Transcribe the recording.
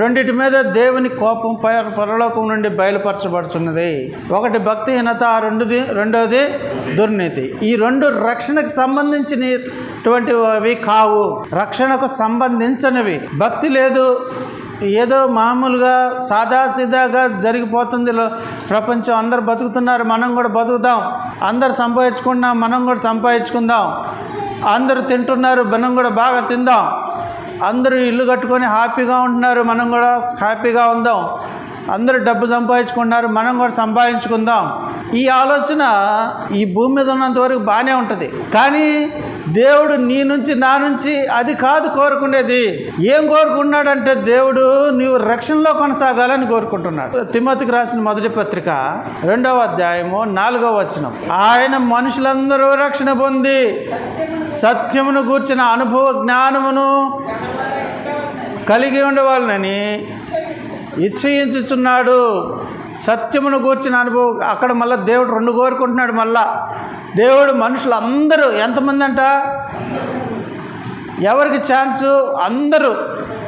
రెండిటి మీద దేవుని కోపం పరలోకం నుండి బయలుపరచబడుతున్నది. ఒకటి భక్తిహీనత, రెండవది దుర్నీతి. ఈ రెండు రక్షణకు సంబంధించినటువంటివి కావు, రక్షణకు సంబంధించినవి. భక్తి లేదు, ఏదో మామూలుగా సాదాసీదాగా జరిగిపోతుంది ప్రపంచం. అందరు బతుకుతున్నారు, మనం కూడా బతుకుతాం. అందరు సంపాదించుకుంటున్నాం, మనం కూడా సంపాదించుకుందాం. అందరూ తింటున్నారు, మనం కూడా బాగా తిందాం. అందరూ ఇల్లు కట్టుకొని హ్యాపీగా ఉంటున్నారు, మనం కూడా హ్యాపీగా ఉందాం. అందరూ డబ్బు సంపాదించుకుంటున్నారు, మనం కూడా సంపాదించుకుందాం. ఈ ఆలోచన ఈ భూమి మీద ఉన్నంత వరకు బాగానే ఉంటుంది. కానీ దేవుడు నీ నుంచి నా నుంచి అది కాదు కోరుకునేది. ఏం కోరుకున్నాడంటే దేవుడు నీవు రక్షణలో కొనసాగాలని కోరుకుంటున్నాడు. తిమోతికి రాసిన మొదటి పత్రిక 2వ అధ్యాయము 4వ వచనం, ఆయన మనుషులందరూ రక్షణ పొంది సత్యమును గూర్చిన అనుభవ జ్ఞానమును కలిగి ఉండవాలని ఇచ్చయించుచున్నాడు. సత్యమును గూర్చిన అనుభవం. అక్కడ మళ్ళీ దేవుడు 2 కోరుకుంటున్నాడు. మళ్ళా దేవుడు మనుషులందరూ ఎంతమంది అంట, ఎవరికి ఛాన్సు? అందరూ